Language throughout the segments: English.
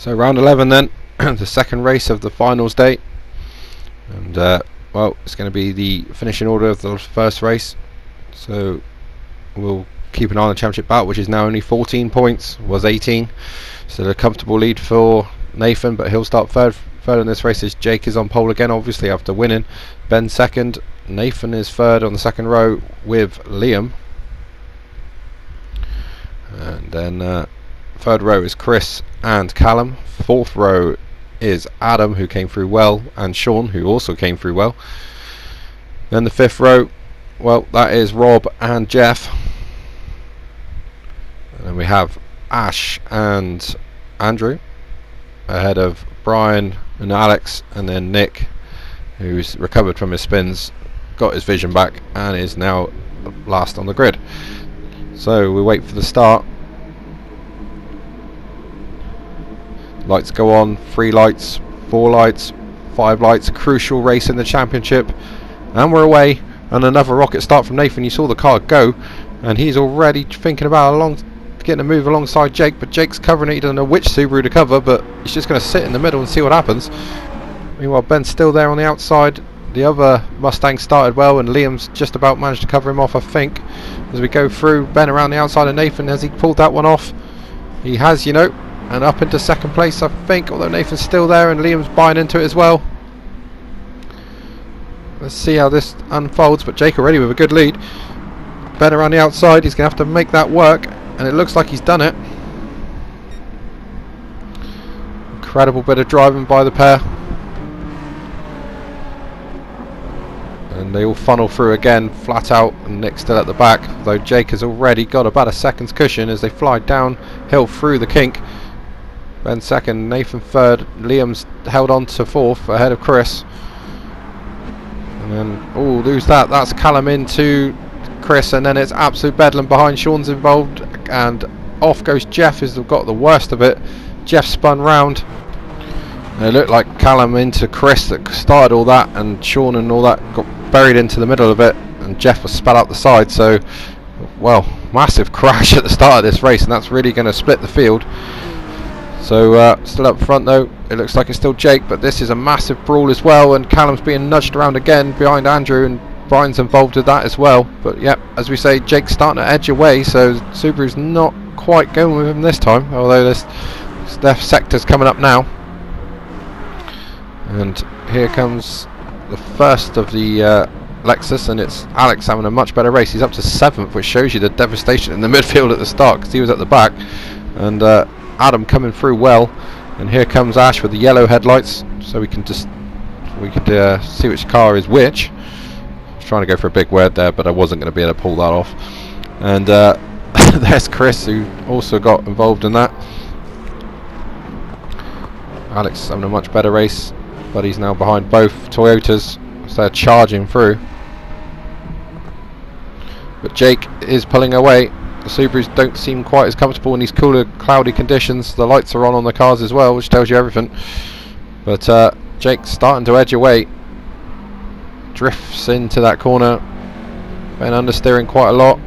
So round 11 then, the second race of the finals day, and well, it's going to be the finishing order of the first race. So we'll keep an eye on the championship battle, which is now only 14 points, was 18. So a comfortable lead for Nathan, but he'll start third in this race as Jake is on pole again, obviously after winning. Ben second, Nathan is third on the second row with Liam, and then third row is Chris and Callum. Fourth row is Adam, who came through well, and Sean, who also came through well. Then the fifth row, well, that is Rob and Jeff. And then we have Ash and Andrew ahead of Brian and Alex, and then Nick, who's recovered from his spins, got his vision back, and is now last on the grid. So we wait for the start. Lights go on, 3 lights, 4 lights, 5 lights, crucial race in the championship, and we're away. And another rocket start from Nathan. You saw the car go, and he's already thinking about getting a move alongside Jake, but Jake's covering it. He doesn't know which Subaru to cover, but he's just going to sit in the middle and see what happens. Meanwhile, Ben's still there on the outside. The other Mustang started well, and Liam's just about managed to cover him off, I think. As we go through, Ben around the outside of Nathan. Has he pulled that one off? He has, you know, and up into second place, I think, although Nathan's still there and Liam's buying into it as well. Let's see how this unfolds, but Jake already with a good lead. Ben around the outside, he's going to have to make that work, and it looks like he's done it. Incredible bit of driving by the pair. And they all funnel through again, flat out, and Nick's still at the back, though Jake has already got about a second's cushion as they fly downhill through the kink. Ben second, Nathan third, Liam's held on to fourth ahead of Chris. And then, oh, lose that, that's Callum into Chris, and then it's absolute bedlam behind. Sean's involved, and off goes Jeff, who's got the worst of it. Jeff spun round, and it looked like Callum into Chris that started all that, and Sean and all that got buried into the middle of it, and Jeff was spat out the side. So, well, massive crash at the start of this race, and that's really going to split the field. So still up front though, it looks like it's still Jake, but this is a massive brawl as well, and Callum's being nudged around again behind Andrew, and Brian's involved with that as well. But yeah, as we say, Jake's starting to edge away, so Subaru's not quite going with him this time, although their sector's coming up now. And here comes the first of the Lexus, and it's Alex having a much better race. He's up to 7th, which shows you the devastation in the midfield at the start, because he was at the back. And Adam coming through well, and here comes Ash with the yellow headlights, so we could see which car is which. I was trying to go for a big word there, but I wasn't going to be able to pull that off. And there's Chris, who also got involved in that. Alex having a much better race, but he's now behind both Toyotas, so they're charging through. But Jake is pulling away. The Subarus don't seem quite as comfortable in these cooler, cloudy conditions. The lights are on the cars as well, which tells you everything. But Jake's starting to edge away. Drifts into that corner. Ben understeering quite a lot.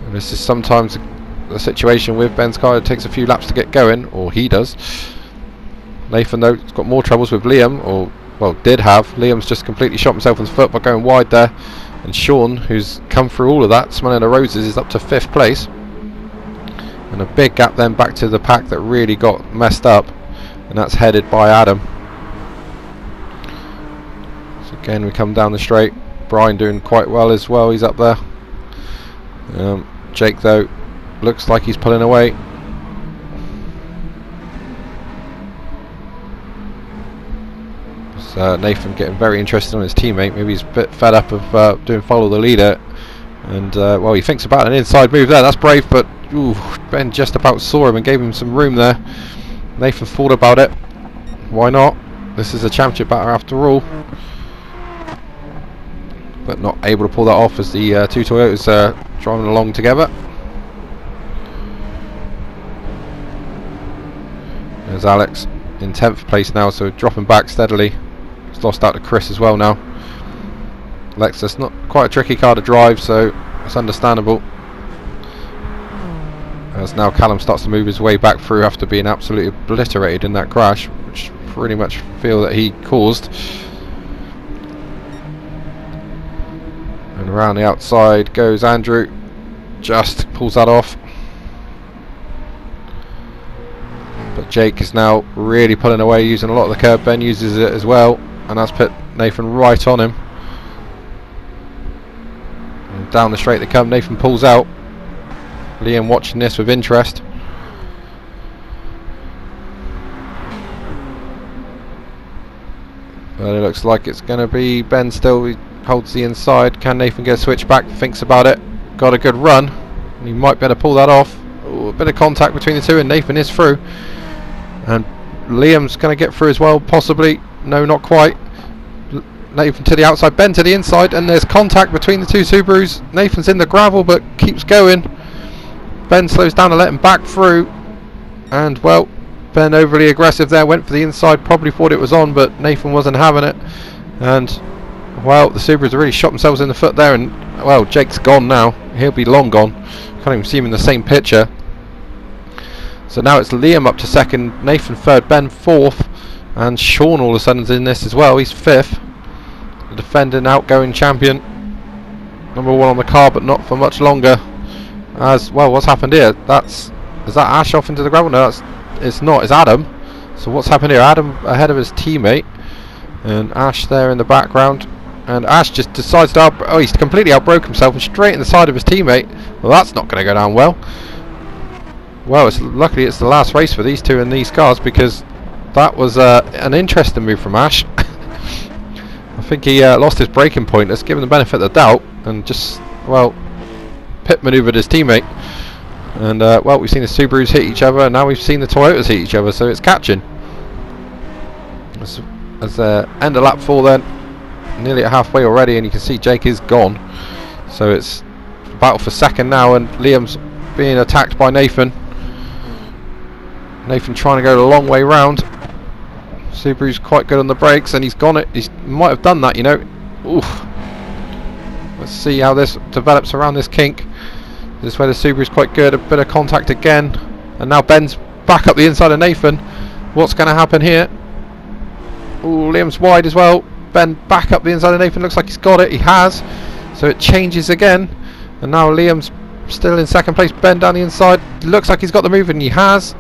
And this is sometimes the situation with Ben's car. It takes a few laps to get going, or he does. Nathan, though, has got more troubles with Liam, or, well, did have. Liam's just completely shot himself in the foot by going wide there. And Sean, who's come through all of that, smelling the roses, is up to 5th place. And a big gap then back to the pack that really got messed up, and that's headed by Adam. So again, we come down the straight. Brian doing quite well as well, he's up there. Jake, though, looks like he's pulling away. Nathan getting very interested on his teammate. Maybe he's a bit fed up of doing follow the leader, and well, he thinks about an inside move there. That's brave, but ooh, Ben just about saw him and gave him some room there. Nathan thought about it. Why not? This is a championship battle after all. But not able to pull that off as the two Toyotas are driving along together. There's Alex in 10th place now, so dropping back steadily. He's lost out to Chris as well now. Lexus, not quite a tricky car to drive, so it's understandable. As now Callum starts to move his way back through after being absolutely obliterated in that crash, which pretty much feel that he caused. And around the outside goes Andrew, just pulls that off. But Jake is now really pulling away, using a lot of the curb. Ben uses it as well, and that's put Nathan right on him. And down the straight they come, Nathan pulls out. Liam watching this with interest. But it looks like it's going to be Ben still. He holds the inside. Can Nathan get a switch back? Thinks about it. Got a good run. He might better pull that off. Ooh, a bit of contact between the two, and Nathan is through. And Liam's going to get through as well, possibly. No, not quite. Nathan to the outside, Ben to the inside, and there's contact between the two Subarus. Nathan's in the gravel but keeps going. Ben slows down to let him back through, and well, Ben overly aggressive there, went for the inside, probably thought it was on, but Nathan wasn't having it. And well, the Subarus have really shot themselves in the foot there, and well, Jake's gone now. He'll be long gone. Can't even see him in the same picture. So now it's Liam up to second, Nathan third, Ben fourth, and Sean all of a sudden is in this as well. He's fifth. The defending outgoing champion, number one on the car, but not for much longer. As well, what's happened here? Is that Ash off into the gravel? No, it's not. It's Adam. So what's happened here? Adam ahead of his teammate, and Ash there in the background. And Ash just decides to he's completely outbroke himself and straight in the side of his teammate. Well, that's not going to go down well. Well, luckily it's the last race for these two in these cars, because that was an interesting move from Ash. I think he lost his braking point. Let's give him the benefit of the doubt and just, well, pit manoeuvred his teammate. And well, we've seen the Subarus hit each other, and now we've seen the Toyotas hit each other, so it's catching. As end of lap 4 then, nearly at halfway already, and you can see Jake is gone. So it's battle for second now, and Liam's being attacked by Nathan. Nathan trying to go the long way round. Subaru's quite good on the brakes, and he's gone it. He might have done that, you know. Oof. Let's see how this develops around this kink. This is where the Subaru's quite good. A bit of contact again, and now Ben's back up the inside of Nathan. What's going to happen here? Ooh, Liam's wide as well. Ben back up the inside of Nathan. Looks like he's got it. He has. So it changes again, and now Liam's still in second place. Ben down the inside. Looks like he's got the move, and he has.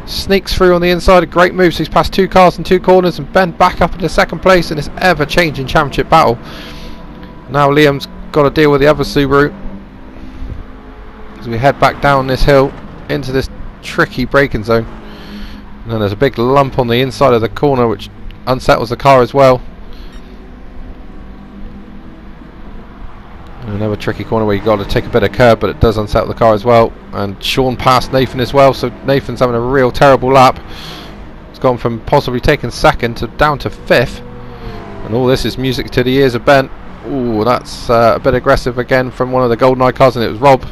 Sneaks through on the inside. A great move. So he's passed 2 cars and 2 corners, and Ben back up into second place in this ever-changing championship battle. Now Liam's got to deal with the other Subaru as we head back down this hill into this tricky braking zone. And then there's a big lump on the inside of the corner which unsettles the car as well. And another tricky corner where you've got to take a bit of curb, but it does unsettle the car as well. And Sean passed Nathan as well, so Nathan's having a real terrible lap. It's gone from possibly taking second to down to 5th. And all this is music to the ears of Ben. Ooh, that's a bit aggressive again from one of the GoldenEye cars, and it was Rob.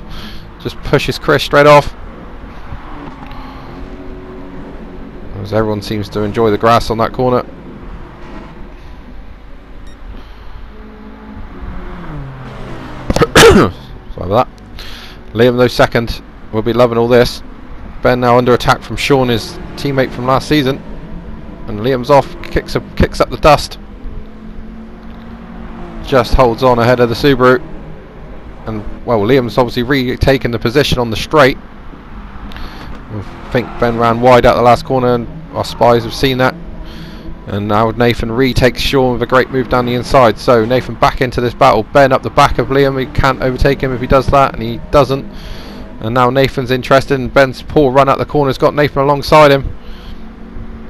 Just pushes Chris straight off. As everyone seems to enjoy the grass on that corner. Sorry about that. Liam though second will be loving all this. Ben now under attack from Sean, his teammate from last season. And Liam's off, kicks up the dust. Just holds on ahead of the Subaru, and well, Liam's obviously retaken the position on the straight. I think Ben ran wide out the last corner, and our spies have seen that. And now Nathan retakes Sean with a great move down the inside. So Nathan back into this battle. Ben up the back of Liam. He can't overtake him if he does that, and he doesn't. And now Nathan's interested, and Ben's poor run out the corner has got Nathan alongside him.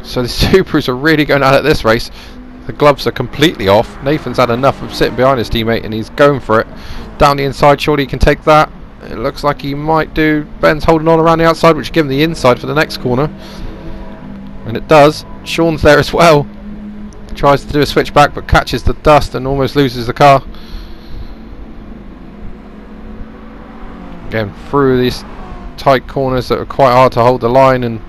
So the Subarus are really going at it this race. The gloves are completely off. Nathan's had enough of sitting behind his teammate, and he's going for it. Down the inside, surely he can take that. It looks like he might do. Ben's holding on around the outside, which gives him the inside for the next corner. And it does. Sean's there as well. Tries to do a switchback, but catches the dust and almost loses the car. Again, through these tight corners that are quite hard to hold the line, and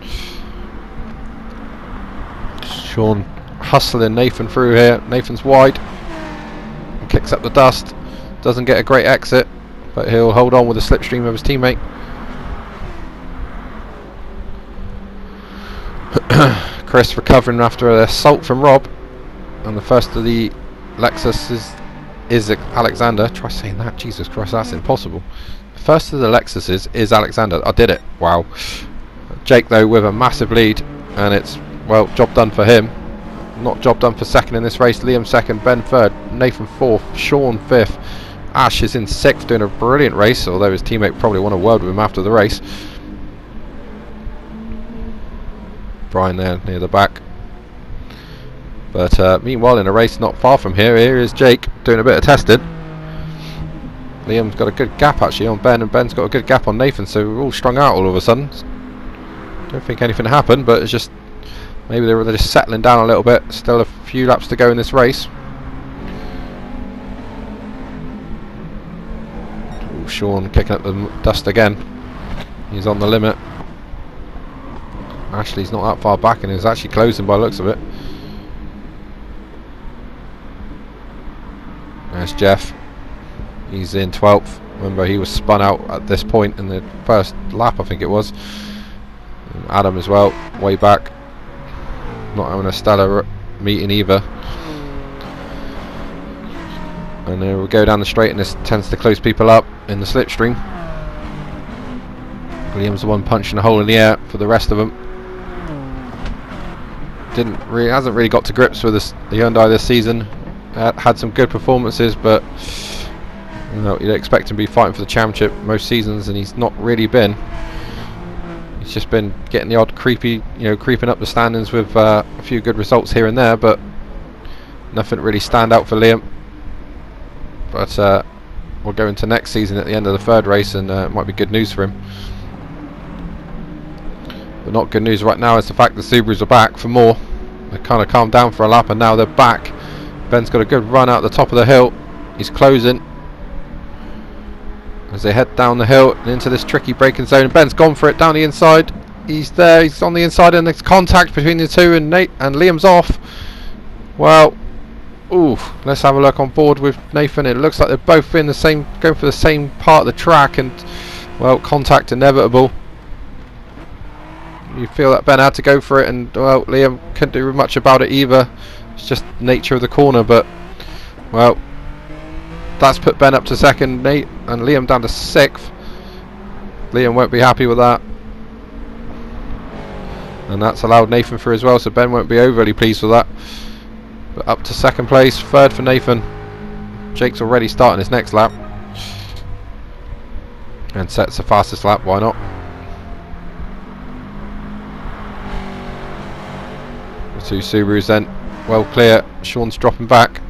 Sean hustling Nathan through here. Nathan's wide, kicks up the dust, doesn't get a great exit, but he'll hold on with the slipstream of his teammate. Chris recovering after an assault from Rob, and the first of the Lexus is Alexander. Try saying that, Jesus Christ, that's impossible. The first of the Lexuses is Alexander. I did it, wow. Jake though with a massive lead, and it's, well, job done for him. Not job done for second in this race. Liam second, Ben third, Nathan fourth, Sean fifth, Ash is in sixth, doing a brilliant race, although his teammate probably won a world with him after the race. Brian there near the back. But meanwhile, in a race not far from here is Jake doing a bit of testing. Liam's got a good gap actually on Ben, and Ben's got a good gap on Nathan, so we're all strung out all of a sudden. Don't think anything happened, but it's just maybe they're just settling down a little bit. Still a few laps to go in this race. Ooh, Sean kicking up the dust again. He's on the limit. Ashley's not that far back, and he's actually closing by the looks of it. There's Jeff. He's in 12th. Remember, he was spun out at this point in the first lap, I think it was. And Adam as well, way back. Not having a stellar meeting either. And then we'll go down the straight, and this tends to close people up in the slipstream. Liam's the one punching a hole in the air for the rest of them. Hasn't really got to grips with the Hyundai this season. Had some good performances, but you know, you'd expect him to be fighting for the championship most seasons, and he's not really been. He's just been getting the odd creeping up the standings with a few good results here and there, but nothing really stand out for Liam. But we'll go into next season at the end of the third race, and it might be good news for him. But not good news right now is the fact the Subarus are back for more. They kind of calmed down for a lap, and now they're back. Ben's got a good run out the top of the hill. He's closing as they head down the hill and into this tricky braking zone. Ben's gone for it down the inside. He's there. He's on the inside, and there's contact between the two, and Liam's off. Well, ooh, let's have a look on board with Nathan. It looks like they're both in the same, going for the same part of the track, and well, contact inevitable. You feel that Ben had to go for it, and well, Liam couldn't do much about it either. It's just nature of the corner, but well, that's put Ben up to second, Nate, and Liam down to sixth. Liam won't be happy with that, and that's allowed Nathan through as well, so Ben won't be overly pleased with that. But up to second place, third for Nathan. Jake's already starting his next lap and sets the fastest lap, why not? The two Subarus then well clear. Sean's dropping back,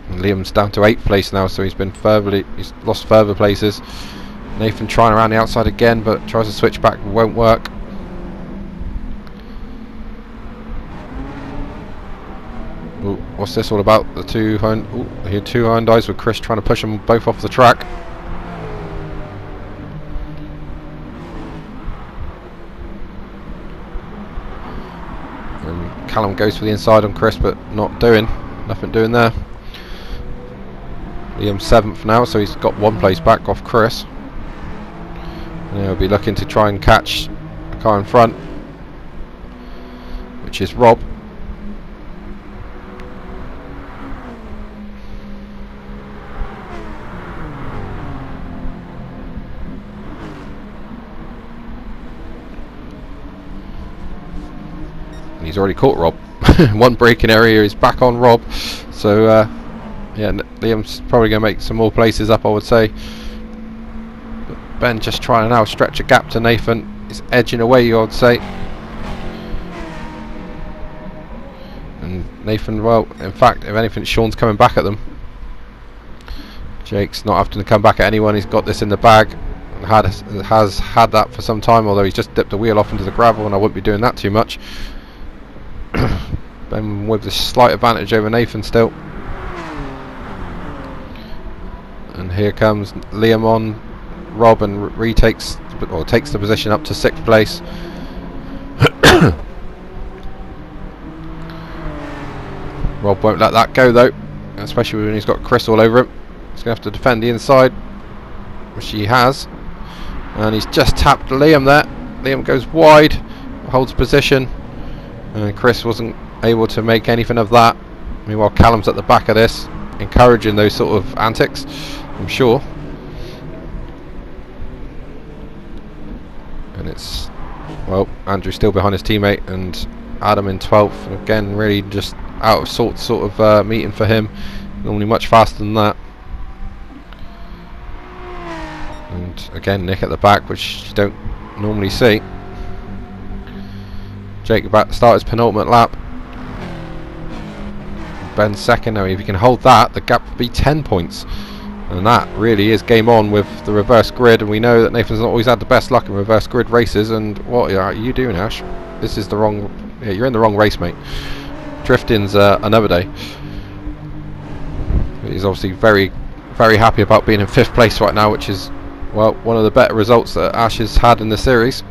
and Liam's down to 8th place now, so he's lost further places. Nathan trying around the outside again, but tries to switch back, won't work. Ooh, what's this all about? The two Hyundais with Chris trying to push them both off the track. And Callum goes for the inside on Chris, but nothing doing there. Liam's 7th now, so he's got 1 place back off Chris. And he'll be looking to try and catch a car in front, which is Rob. He's already caught Rob. One braking area is back on Rob, so yeah, Liam's probably going to make some more places up, I would say. But Ben just trying to now stretch a gap to Nathan. He's edging away, I would say. And Nathan, well, in fact, if anything, Sean's coming back at them. Jake's not having to come back at anyone. He's got this in the bag, and has had that for some time, although he's just dipped a wheel off into the gravel, and I wouldn't be doing that too much. Ben with a slight advantage over Nathan still. And here comes Liam on Rob, and takes the position up to 6th place. Rob won't let that go though, especially when he's got Chris all over him. He's going to have to defend the inside, which he has. and he's just tapped Liam there. Liam goes wide, holds position, and Chris wasn't able to make anything of that. Meanwhile, Callum's at the back of this, encouraging those sort of antics, I'm sure. And it's, well, Andrew still behind his teammate, and Adam in 12th. Again, really just out of sorts sort of meeting for him. Normally much faster than that. And again, Nick at the back, which you don't normally see. Jake about to start his penultimate lap. Ben second. Now if he can hold that, the gap would be 10 points, and that really is game on with the reverse grid. And we know that Nathan's not always had the best luck in reverse grid races. And what are you doing, Ash? This is the wrong, yeah, you're in the wrong race, mate. Drifting's another day. He's obviously very, very happy about being in 5th place right now, which is, well, one of the better results that Ash has had in the series,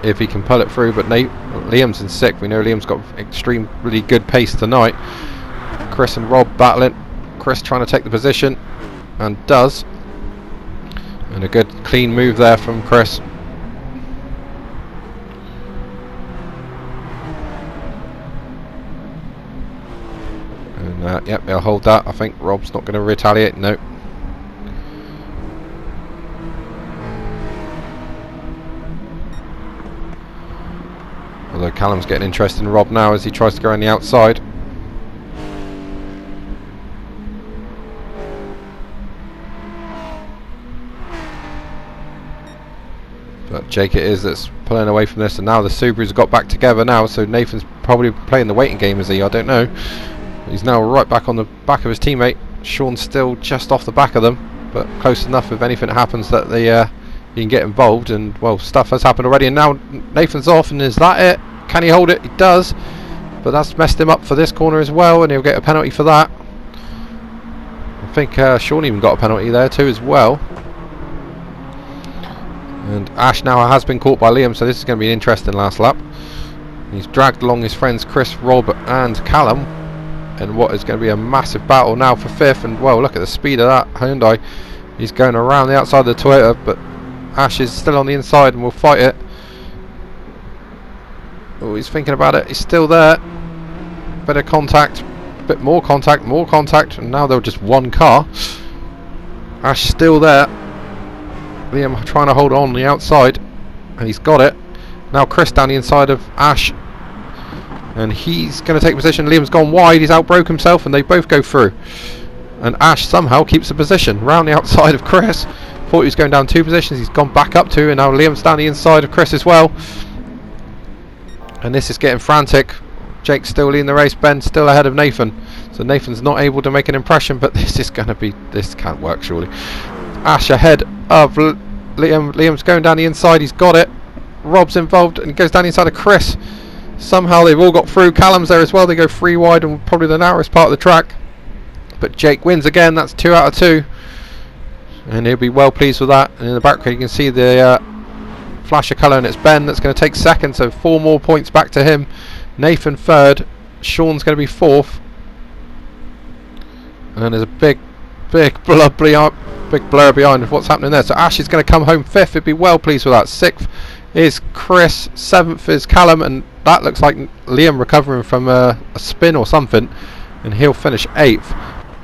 if he can pull it through. But Liam's in 6th. We know Liam's got extremely good pace tonight. Chris and Rob battling. Chris trying to take the position, and does. And a good clean move there from Chris. And yep, they'll hold that. I think Rob's not going to retaliate. No. Although Callum's getting interested in Rob now as he tries to go on the outside. But Jake it is that's pulling away from this, and now the Subarus have got back together now, so Nathan's probably playing the waiting game, is he? I don't know. He's now right back on the back of his teammate. Sean's still just off the back of them, but close enough if anything happens that they he can get involved. And well, stuff has happened already, and now Nathan's off, and is that it? Can he hold it? He does, but that's messed him up for this corner as well, and he'll get a penalty for that. I think Sean even got a penalty there too as well. And Ash now has been caught by Liam, so this is going to be an interesting last lap. He's dragged along his friends Chris, Rob and Callum, and what is going to be a massive battle now for 5th. And well, look at the speed of that Hyundai. He's going around the outside of the Toyota, but Ash is still on the inside and will fight it. Oh, he's thinking about it. He's still there. Bit of contact, bit more contact, and now they're just one car. Ash still there. Liam trying to hold on the outside, and he's got it. Now Chris down the inside of Ash, and he's going to take position. Liam's gone wide, he's outbroke himself, and they both go through. And Ash somehow keeps the position round the outside of Chris. Thought he was going down 2 positions, he's gone back up 2, and now Liam's down the inside of Chris as well. And this is getting frantic. Jake's still leading the race, Ben still ahead of Nathan. So Nathan's not able to make an impression, but this is going to be, this can't work surely. Ash ahead of Liam. Liam's going down the inside, he's got it. Rob's involved, and he goes down the inside of Chris. Somehow they've all got through. Callum's there as well. They go 3 wide on probably the narrowest part of the track. But Jake wins again. That's 2 out of 2. And he'll be well pleased with that. And in the background you can see the flash of colour, and it's Ben that's going to take 2nd. So 4 more points back to him. Nathan 3rd. Sean's going to be 4th. And there's a big blur behind what's happening there. So Ash is going to come home 5th. He'd be well pleased with that. 6th is Chris, 7th is Callum, and that looks like Liam recovering from a spin or something, and he'll finish 8th.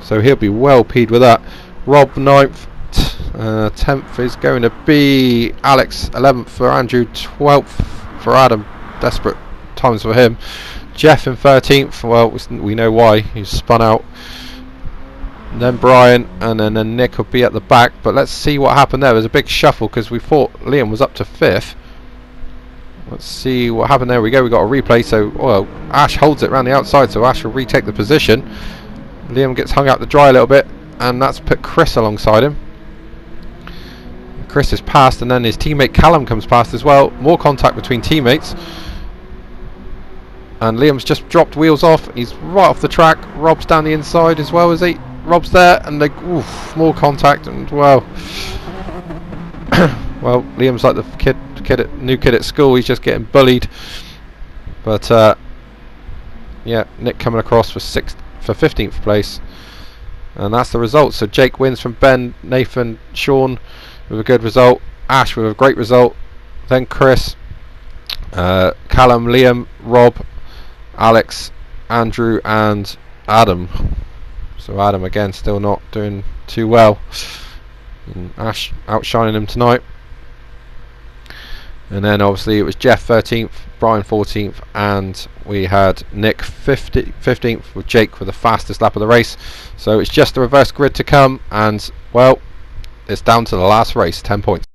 So he'll be well peed with that. Rob 9th, 10th is going to be Alex, 11th for Andrew, 12th for Adam. Desperate times for him. Jeff in 13th. Well, we know why. He's spun out. And then Brian, and then Nick will be at the back. But let's see what happened there. There's a big shuffle because we thought Liam was up to 5th. Let's see what happened there. We got a replay. So, well, Ash holds it around the outside, so Ash will retake the position. Liam gets hung out to dry a little bit, and that's put Chris alongside him. Chris is past, and then his teammate Callum comes past as well. More contact between teammates. And Liam's just dropped wheels off. He's right off the track. Rob's down the inside as well, is he? Rob's there, and they more contact, and well, well, Liam's like the new kid at school. He's just getting bullied. But yeah, Nick coming across for 15th place, and that's the result. So Jake wins from Ben, Nathan, Sean with a good result. Ash with a great result, then Chris, Callum, Liam, Rob, Alex, Andrew and Adam. So Adam again still not doing too well, and Ash outshining him tonight. And then obviously it was Jeff 13th, Brian 14th, and we had Nick 15th with Jake with the fastest lap of the race. So it's just the reverse grid to come, and well, it's down to the last race, 10 points.